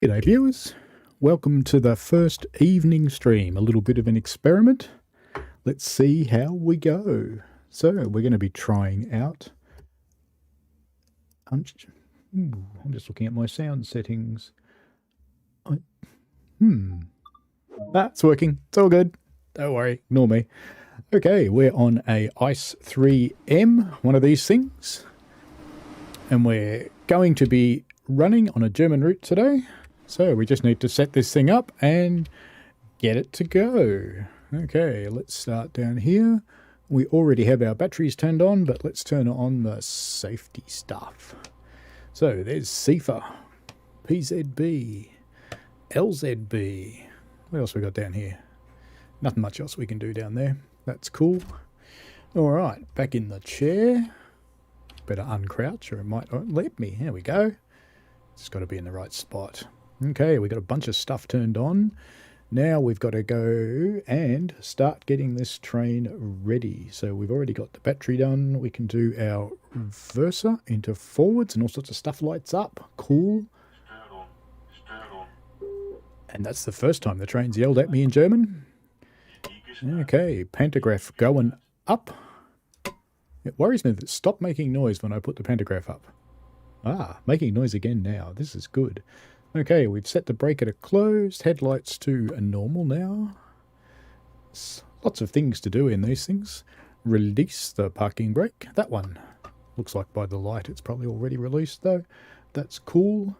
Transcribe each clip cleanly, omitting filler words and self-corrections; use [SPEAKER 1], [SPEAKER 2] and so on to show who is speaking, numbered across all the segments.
[SPEAKER 1] G'day viewers, welcome to the first evening stream, a little bit of an experiment. Let's see how we go. So we're going to be trying out, I'm just looking at my sound settings. That's working, it's all good, don't worry, ignore me. Okay, we're on a ICE3M, one of these things, and we're going to be running on a German route today. So we just need to set this thing up and get it to go. Okay, let's start down here. We already have our batteries turned on, but let's turn on the safety stuff. So there's SIFA, PZB, LZB. What else we got down here? Nothing much else we can do down there. That's cool. All right, back in the chair. Better uncrouch or it might let me. There we go. It's got to be in the right spot. Okay, we've got a bunch of stuff turned on. Now we've got to go and start getting this train ready. So we've already got the battery done. We can do our reverser into forwards and all sorts of stuff lights up. Cool. And that's the first time the train's yelled at me in German. Okay, pantograph going up. It worries me that it stopped making noise when I put the pantograph up. Ah, making noise again now. This is good. Okay, we've set the breaker to closed, headlights to a normal now. Lots of things to do in these things. Release the parking brake. That one. Looks like by the light it's probably already released though. That's cool.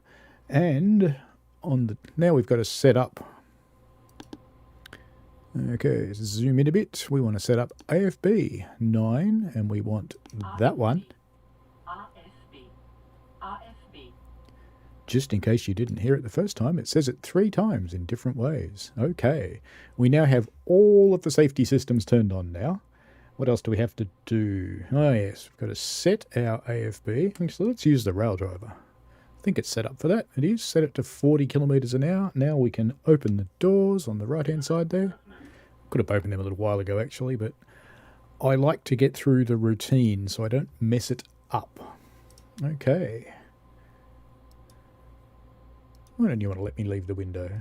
[SPEAKER 1] And on the now we've got to set up. Okay, zoom in a bit. We want to set up AFB 9 and we want that one. Just in case you didn't hear it the first time, it says it 3 times in different ways. Okay, we now have all of the safety systems turned on now. What else do we have to do? Oh yes, we've got to set our AFB. So let's use the rail driver. I think it's set up for that. It is set it to 40 kilometers an hour. Now we can open the doors on the right hand side there. Could have opened them a little while ago actually, but I like to get through the routine so I don't mess it up. Okay. Why don't you want to let me leave the window?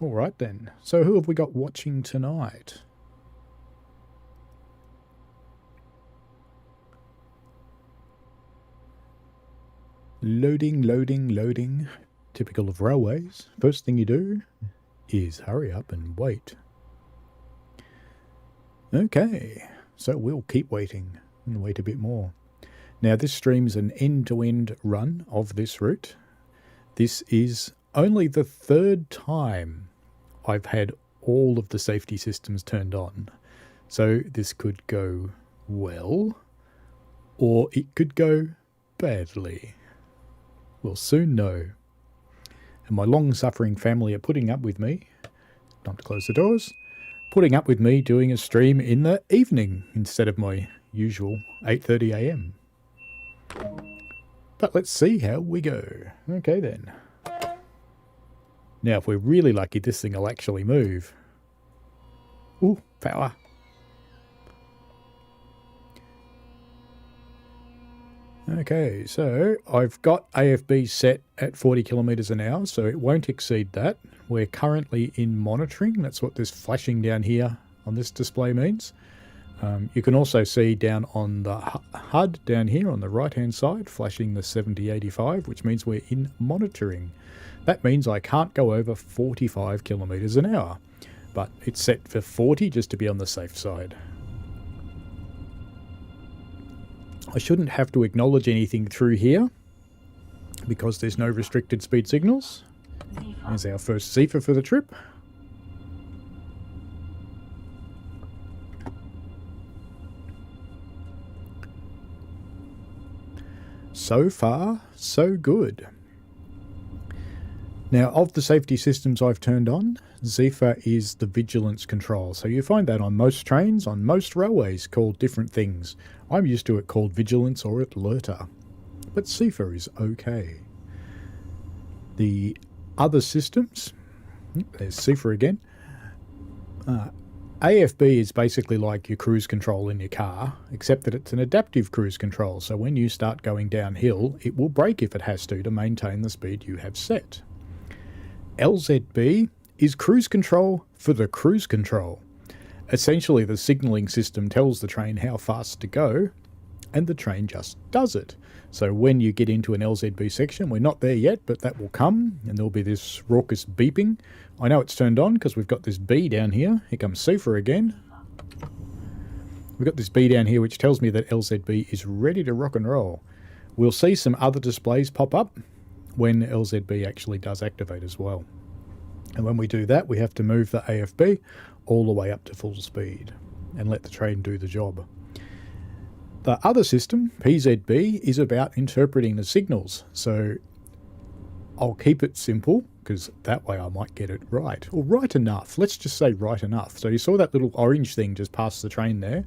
[SPEAKER 1] Alright then. So who have we got watching tonight? Loading, loading, loading. Typical of railways. First thing you do is hurry up and wait. Okay. So we'll keep waiting and wait a bit more. Now this stream's an end-to-end run of this route. This is only the 3rd time I've had all of the safety systems turned on. So this could go well, or it could go badly. We'll soon know. And my long-suffering family are putting up with me. Time to close the doors. Putting up with me doing a stream in the evening instead of my usual 8:30 AM. But let's see how we go. Okay then. Now if we're really lucky this thing will actually move. Ooh, power. Okay, so I've got AFB set at 40 kilometers an hour, so it won't exceed that. We're currently in monitoring. That's what this flashing down here on this display means. You can also see down on the HUD down here on the right hand side flashing the 7085, which means we're in monitoring. That means I can't go over 45 kilometers an hour, but it's set for 40 just to be on the safe side. I shouldn't have to acknowledge anything through here because there's no restricted speed signals. There's our first SIFA for the trip. So far, so good. Now, of the safety systems I've turned on, SIFA is the vigilance control. So you find that on most trains, on most railways, called different things. I'm used to it called vigilance or alerter, but SIFA is okay. The other systems, there's SIFA again, AFB is basically like your cruise control in your car, except that it's an adaptive cruise control, so when you start going downhill, it will brake if it has to maintain the speed you have set. LZB is cruise control for the cruise control. Essentially, the signalling system tells the train how fast to go, and the train just does it. So when you get into an LZB section, we're not there yet, but that will come, and there'll be this raucous beeping. I know it's turned on because we've got this B down here. Here comes SIFA again. We've got this B down here which tells me that LZB is ready to rock and roll. We'll see some other displays pop up when LZB actually does activate as well. And when we do that, we have to move the AFB all the way up to full speed and let the train do the job. The other system, PZB, is about interpreting the signals. So I'll keep it simple because that way I might get it right. Or right enough. Let's just say right enough. So you saw that little orange thing just past the train there.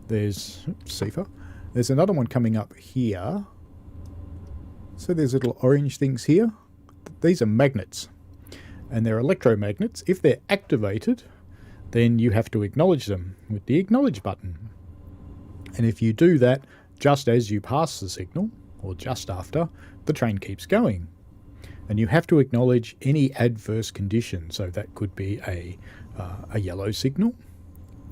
[SPEAKER 1] There's SIFA. There's another one coming up here. So there's little orange things here. These are magnets. And they're electromagnets. If they're activated, then you have to acknowledge them with the acknowledge button. And if you do that just as you pass the signal, or just after, the train keeps going. And you have to acknowledge any adverse condition. So that could be a yellow signal.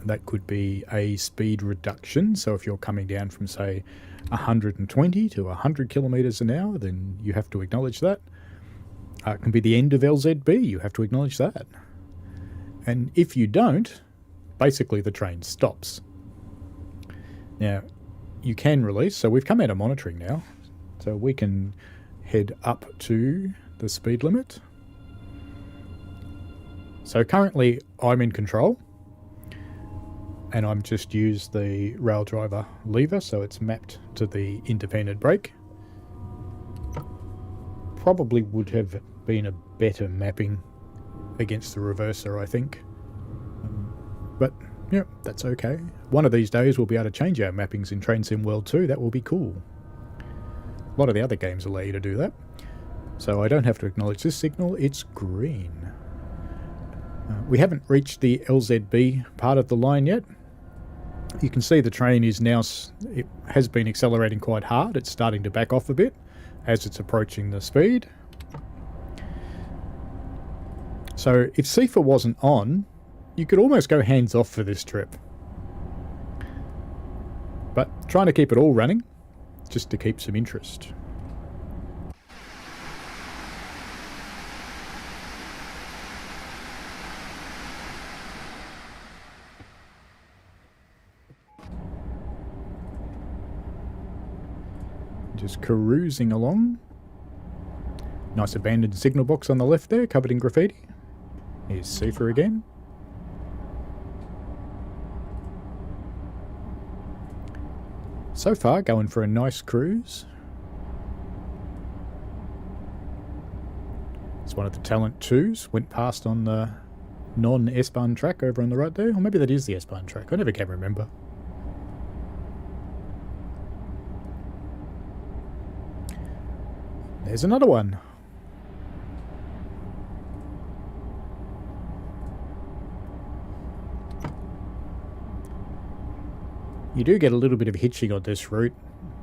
[SPEAKER 1] That could be a speed reduction. So if you're coming down from, say, 120 to 100 kilometers an hour, then you have to acknowledge that. It can be the end of LZB. You have to acknowledge that. And if you don't, basically the train stops. Now, you can release. So we've come out of monitoring now. So we can head up to the speed limit. So currently I'm in control. And I'm just used the rail driver lever, so it's mapped to the independent brake. Probably would have been a better mapping against the reverser, I think. But, yeah, that's okay. One of these days we'll be able to change our mappings in Train Sim World 2. That will be cool. A lot of the other games allow you to do that. So I don't have to acknowledge this signal. It's green. We haven't reached the LZB part of the line yet. You can see the train is now, it has been accelerating quite hard. It's starting to back off a bit as it's approaching the speed. So if SIFA wasn't on, you could almost go hands off for this trip. But trying to keep it all running, just to keep some interest. Just cruising along. Nice abandoned signal box on the left there, covered in graffiti. Here's SIFA again. So far, going for a nice cruise. It's one of the Talent 2s. Went past on the non-S-Bahn track over on the right there. Or maybe that is the S-Bahn track. I never can remember. There's another one. You do get a little bit of hitching on this route.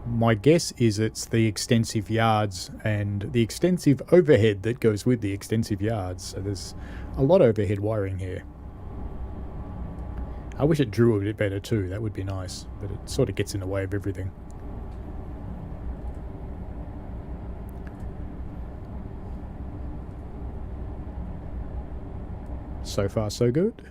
[SPEAKER 1] My guess is it's the extensive yards and the extensive overhead that goes with the extensive yards. So there's a lot of overhead wiring here. I wish it drew a bit better too. That would be nice. But it sort of gets in the way of everything. So far, so good.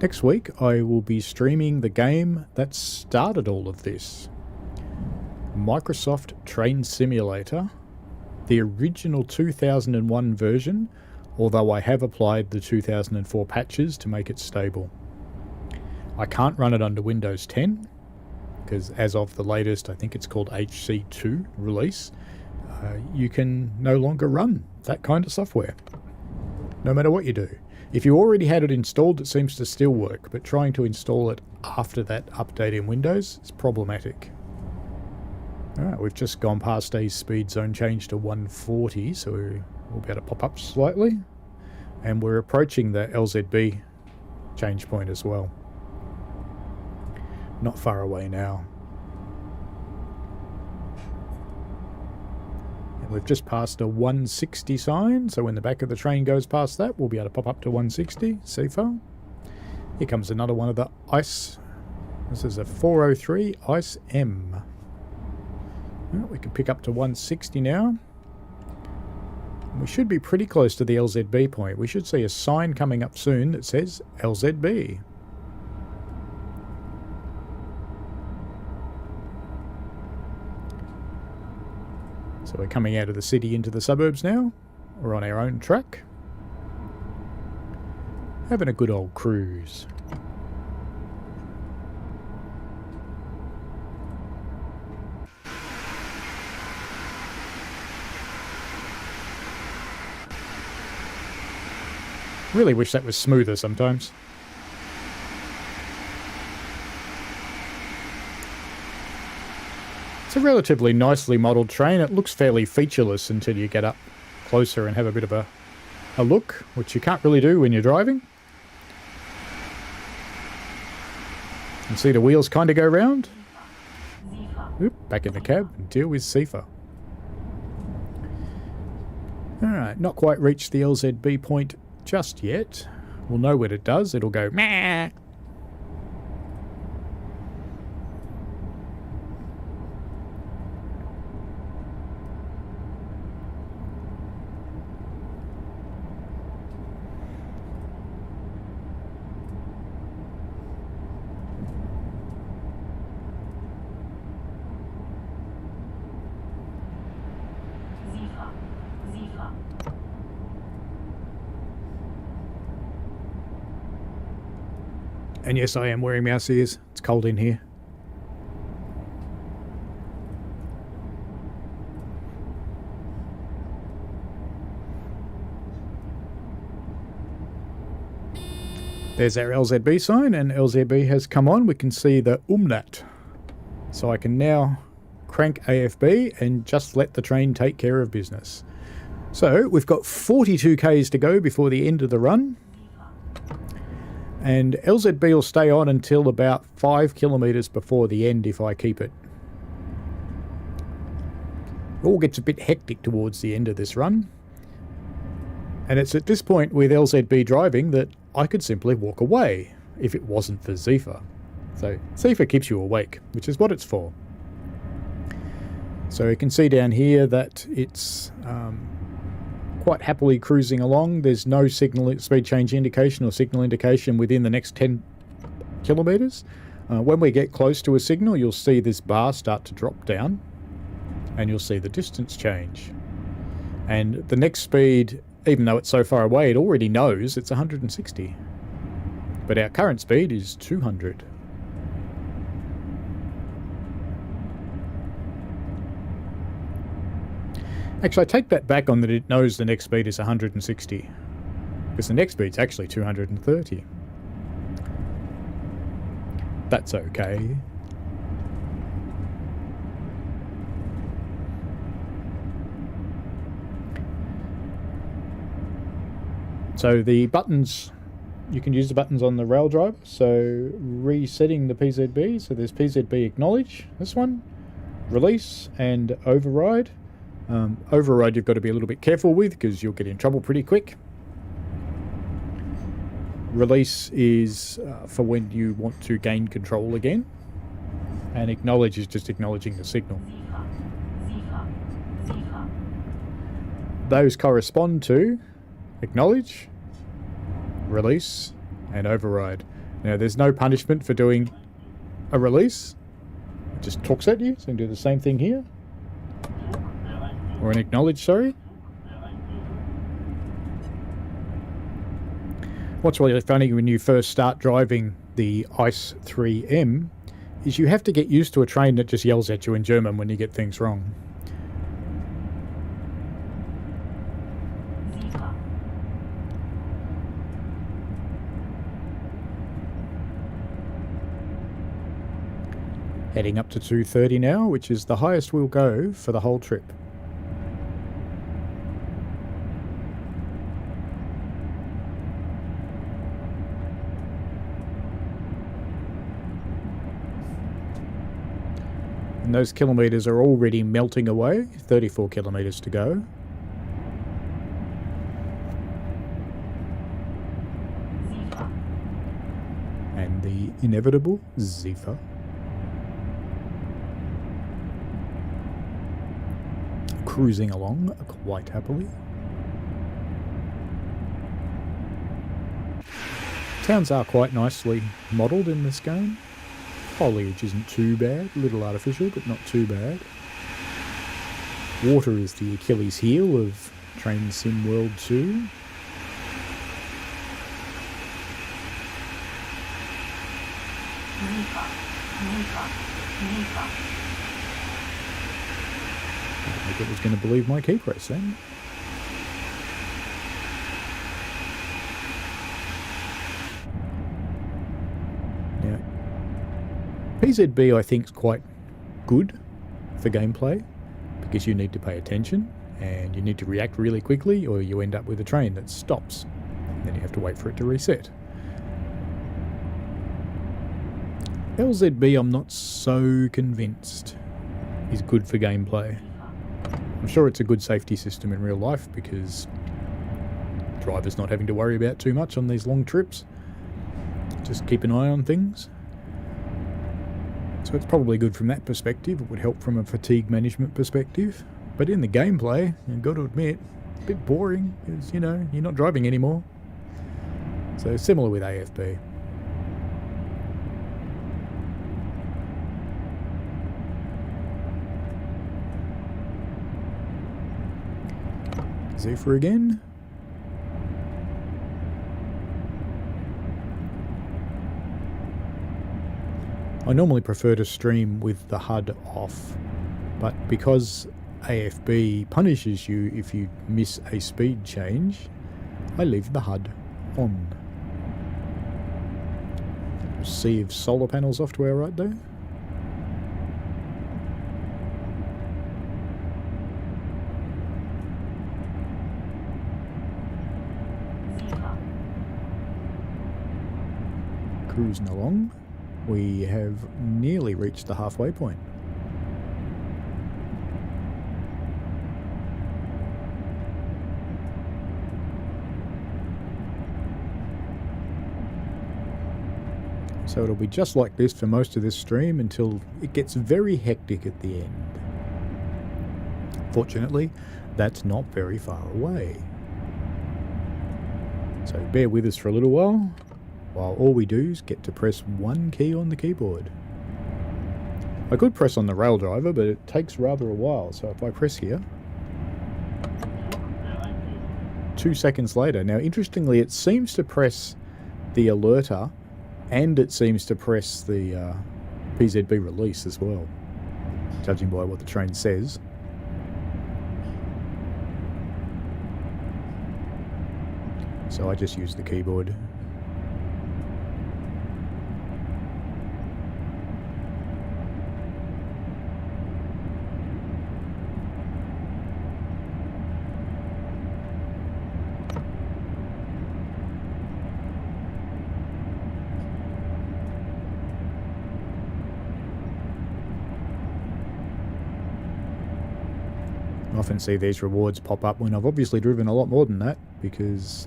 [SPEAKER 1] Next week, I will be streaming the game that started all of this. Microsoft Train Simulator, the original 2001 version, although I have applied the 2004 patches to make it stable. I can't run it under Windows 10, because as of the latest, I think it's called HC2 release, you can no longer run that kind of software, no matter what you do. If you already had it installed, it seems to still work, but trying to install it after that update in Windows is problematic. Alright, we've just gone past a speed zone change to 140, so we'll be able to pop up slightly. And we're approaching the LZB change point as well. Not far away now. And we've just passed a 160 sign, so when the back of the train goes past that, we'll be able to pop up to 160, SIFA. Here comes another one of the ICE. This is a 403 ICE M. Well, we can pick up to 160 now. We should be pretty close to the LZB point. We should see a sign coming up soon that says LZB. So we're coming out of the city into the suburbs now. We're on our own track. Having a good old cruise. Really wish that was smoother sometimes. It's a relatively nicely modelled train. It looks fairly featureless until you get up closer and have a bit of a look, which you can't really do when you're driving. You can see the wheels kind of go round. Oop, back in the cab and deal with SIFA. Alright, not quite reached the LZB point just yet. We'll know when it does. It'll go meh. And yes, I am wearing mouse ears. It's cold in here. There's our LZB sign, and LZB has come on. We can see the umlaut. So I can now crank AFB and just let the train take care of business. So we've got 42 k's to go before the end of the run. And LZB will stay on until about 5 kilometres before the end if I keep it. It all gets a bit hectic towards the end of this run. And it's at this point with LZB driving that I could simply walk away if it wasn't for SIFA. So SIFA keeps you awake, which is what it's for. So you can see down here that it's quite happily cruising along. There's no signal speed change indication or signal indication within the next 10 kilometres. When we get close to a signal, you'll see this bar start to drop down and you'll see the distance change. And the next speed, even though it's so far away, it already knows it's 160. But our current speed is 200. Actually, I take that back on that it knows the next speed is 160. Because the next speed's actually 230. That's okay. So the buttons, you can use the buttons on the rail driver. So resetting the PZB. So there's PZB acknowledge, this one, release and override. Override you've got to be a little bit careful with because you'll get in trouble pretty quick. Release is for when you want to gain control again. And acknowledge is just acknowledging the signal. Those correspond to acknowledge, release, and override. Now there's no punishment for doing a release. It just talks at you, so you can do the same thing here. Or an acknowledge, sorry. What's really funny when you first start driving the ICE3M is you have to get used to a train that just yells at you in German when you get things wrong. Heading up to 230 now, which is the highest we'll go for the whole trip. And those kilometres are already melting away, 34 kilometres to go. And the inevitable SIFA. Cruising along quite happily. Towns are quite nicely modelled in this game. Foliage isn't too bad, a little artificial, but not too bad. Water is the Achilles heel of Train Sim World 2. I don't think it was going to believe my key press then. Now, PZB I think is quite good for gameplay because you need to pay attention and you need to react really quickly or you end up with a train that stops. And then you have to wait for it to reset. LZB I'm not so convinced is good for gameplay. I'm sure it's a good safety system in real life because drivers not having to worry about too much on these long trips. Just keep an eye on things. So it's probably good from that perspective. It would help from a fatigue management perspective. But in the gameplay, you've got to admit, a bit boring because, you know, you're not driving anymore. So similar with AFB. SIFA again. I normally prefer to stream with the HUD off, but because AFB punishes you if you miss a speed change, I leave the HUD on. Sea of solar panels off to our right there. Cruising along, we have nearly reached the halfway point. So it'll be just like this for most of this stream until it gets very hectic at the end. Fortunately, that's not very far away. So bear with us for a little while all we do is get to press one key on the keyboard. I could press on the rail driver, but it takes rather a while, so if I press here, 2 seconds later. Now interestingly, it seems to press the alerter and it seems to press the PZB release as well, judging by what the train says. So I just use the keyboard. I often see these rewards pop up when I've obviously driven a lot more than that because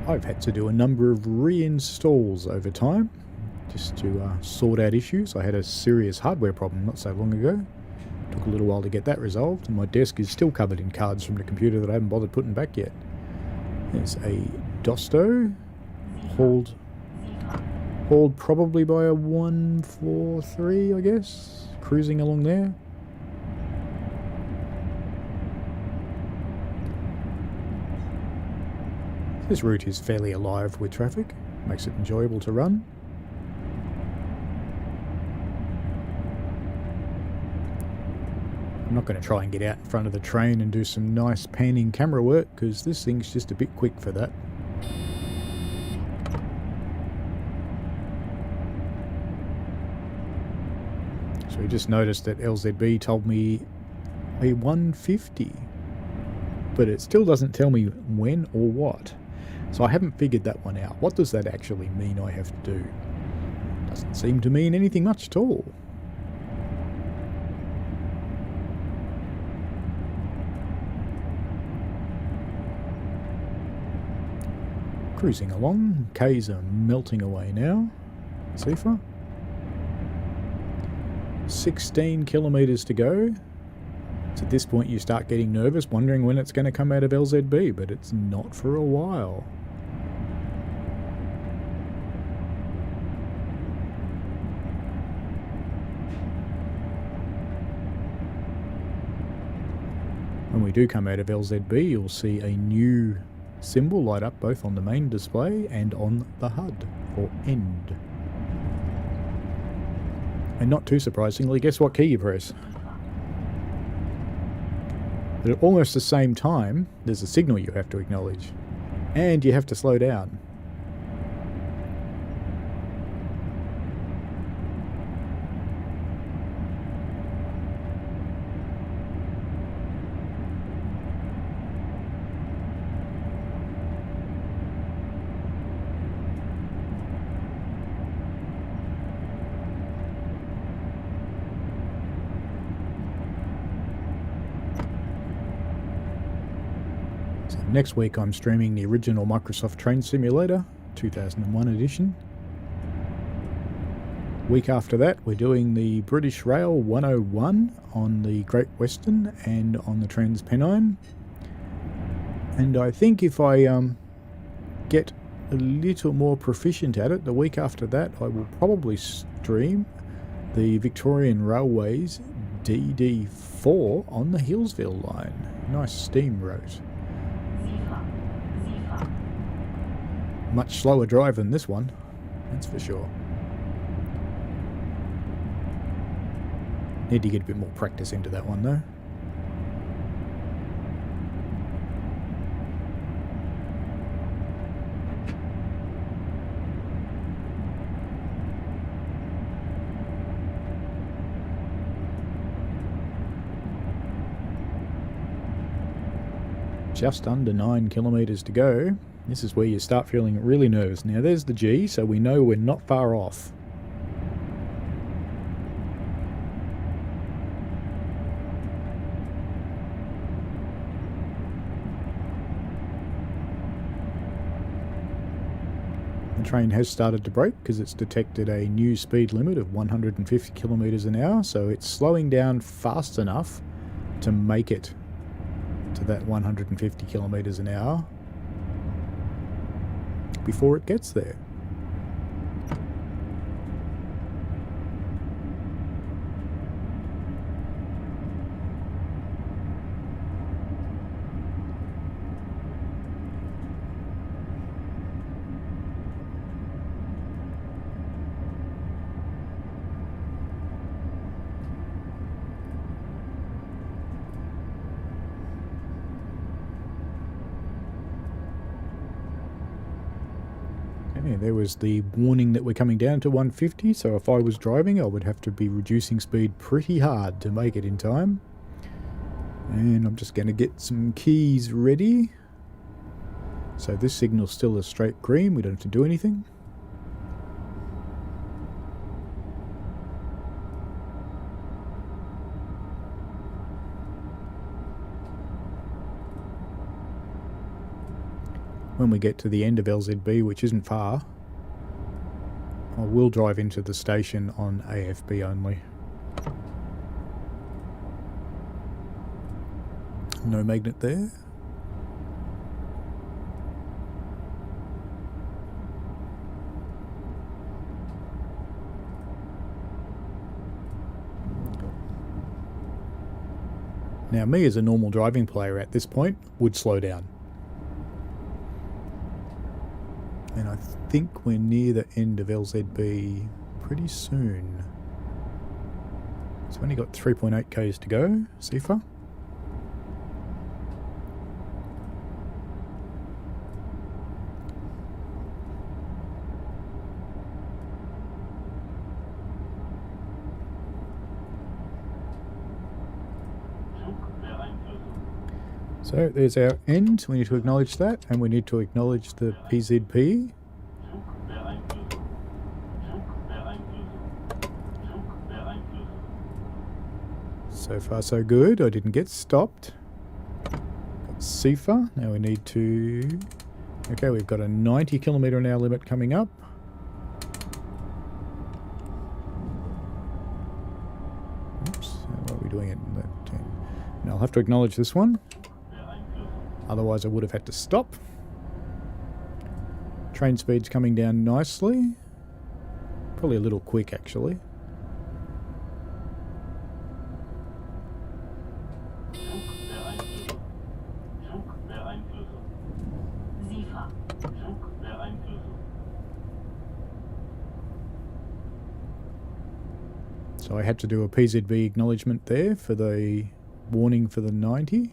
[SPEAKER 1] I've had to do a number of reinstalls over time just to sort out issues. I had a serious hardware problem not so long ago. Took a little while to get that resolved, and my desk is still covered in cards from the computer that I haven't bothered putting back yet. There's a Dosto, hauled probably by a 143, I guess, cruising along there. This route is fairly alive with traffic, makes it enjoyable to run. I'm not going to try and get out in front of the train and do some nice panning camera work because this thing's just a bit quick for that. So we just noticed that LZB told me a 150, but it still doesn't tell me when or what. So I haven't figured that one out. What does that actually mean I have to do? Doesn't seem to mean anything much at all. Cruising along, K's are melting away now. SIFA. 16 kilometres to go. So at this point you start getting nervous, wondering when it's going to come out of LZB, but it's not for a while. When we do come out of LZB, you'll see a new symbol light up both on the main display and on the HUD, or end. And not too surprisingly, guess what key you press? But at almost the same time, there's a signal you have to acknowledge. And you have to slow down. Next week I'm streaming the original Microsoft Train Simulator, 2001 edition. Week after that we're doing the British Rail 101 on the Great Western and on the Transpennine. And I think if I get a little more proficient at it, the week after that I will probably stream the Victorian Railways DD4 on the Hillsville line. Nice steam route. Much slower drive than this one, that's for sure. Need to get a bit more practice into that one though. Just under 9 kilometres to go. This is where you start feeling really nervous. Now there's the G, so we know we're not far off. The train has started to brake because it's detected a new speed limit of 150 kilometres an hour, so it's slowing down fast enough to make it to that 150 kilometres an hour before it gets there. Yeah, there was the warning that we're coming down to 150, so if I was driving I would have to be reducing speed pretty hard to make it in time. And I'm just going to get some keys ready. So this signal's still a straight green, we don't have to do anything. When we get to the end of LZB, which isn't far, I will drive into the station on AFB only. No magnet there. Now me as a normal driving player at this point would slow down. And I think we're near the end of LZB pretty soon. So we've only got 3.8 k's to go, SIFA. So there's our end. We need to acknowledge that, and we need to acknowledge the PZP. So far so good. I didn't get stopped. Got SIFA. Now we need to... Okay, we've got a 90 km/h limit coming up. Oops, what are we doing at 10? Now I'll have to acknowledge this one. Otherwise I would have had to stop. Train speed's coming down nicely. Probably a little quick actually. So I had to do a PZB acknowledgement there for the warning for the 90.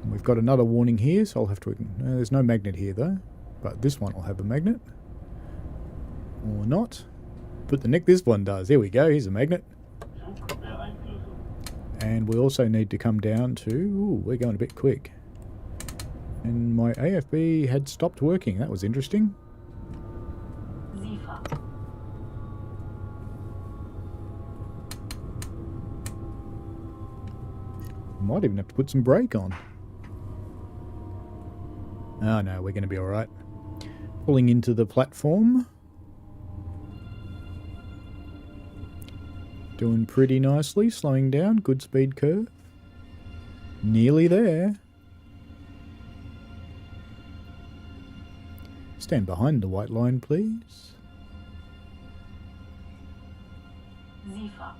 [SPEAKER 1] And we've got another warning here, so I'll have to... there's no magnet here though, but this one will have a magnet. Or not. But this one does. There we go, here's a magnet. And we also need to come down to... Ooh, we're going a bit quick. And my AFB had stopped working. That was interesting. Might even have to put some brake on. Oh no, we're going to be alright. Pulling into the platform. Doing pretty nicely, slowing down, good speed curve. Nearly there. Stand behind the white line, please. SIFA.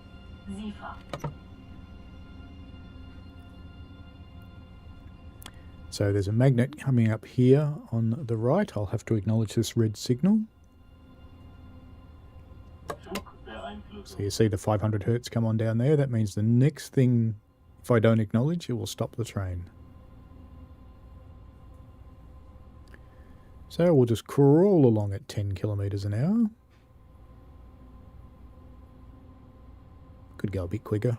[SPEAKER 1] So there's a magnet coming up here on the right. I'll have to acknowledge this red signal. So you see the 500 hertz come on down there. That means the next thing, if I don't acknowledge, it will stop the train. So we'll just crawl along at 10 km/h. Could go a bit quicker.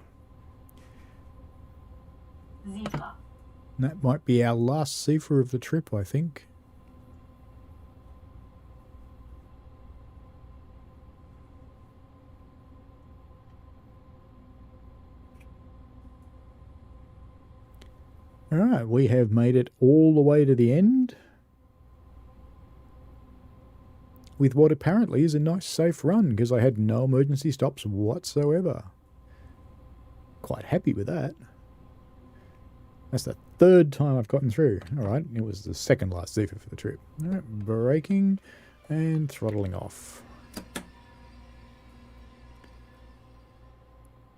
[SPEAKER 1] SIFA. That might be our last SIFA of the trip, I think. Alright, we have made it all the way to the end. With what apparently is a nice safe run, because I had no emergency stops whatsoever. Quite happy with that. That's the third time I've gotten through. Alright, it was the second last SIFA for the trip. Alright, braking and throttling off.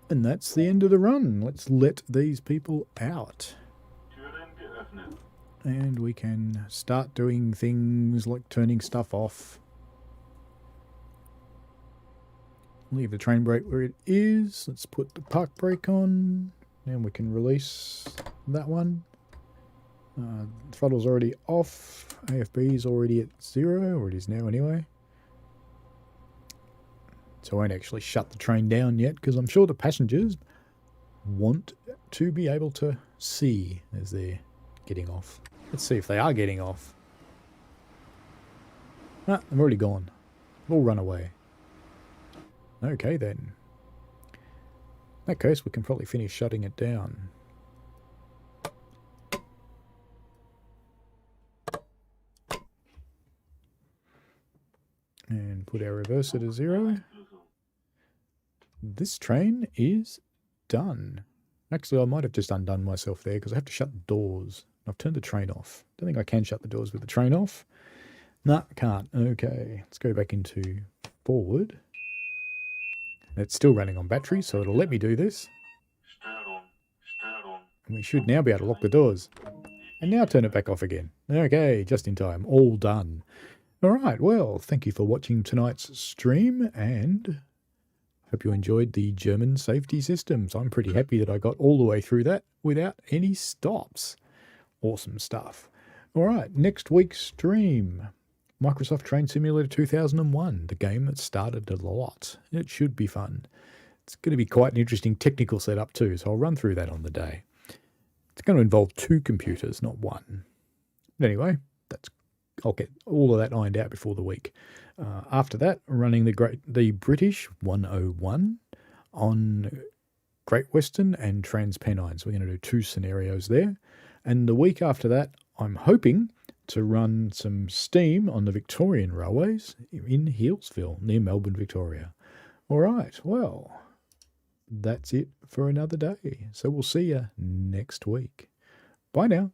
[SPEAKER 1] And that's the end of the run. Let's let these people out. And we can start doing things like turning stuff off. Leave the train brake where it is. Let's put the park brake on. And we can release that one. Throttle's already off. AFB is already at 0, or it is now anyway. So I won't actually shut the train down yet, because I'm sure the passengers want to be able to see as they're getting off. Let's see if they are getting off. Ah, they've already gone. They've all run away. Okay then. In that case, we can probably finish shutting it down. And put our reverser to 0. This train is done. Actually, I might have just undone myself there because I have to shut the doors. I've turned the train off. Don't think I can shut the doors with the train off. No, I can't. Okay, let's go back into forward. It's still running on battery, so it'll let me do this. And we should now be able to lock the doors. And now turn it back off again. Okay, just in time. All done. Alright, well, thank you for watching tonight's stream, and hope you enjoyed the German safety systems. I'm pretty happy that I got all the way through that without any stops. Awesome stuff. Alright, next week's stream. Microsoft Train Simulator 2001, the game that started a lot. It should be fun. It's going to be quite an interesting technical setup too, so I'll run through that on the day. It's going to involve 2 computers, not 1. But anyway, I'll get all of that ironed out before the week. After that, running the British 101 on Great Western and Transpennines. We're going to do 2 scenarios there. And the week after that, I'm hoping to run some steam on the Victorian Railways in Healesville, near Melbourne, Victoria. All right, well, that's it for another day. So we'll see you next week. Bye now.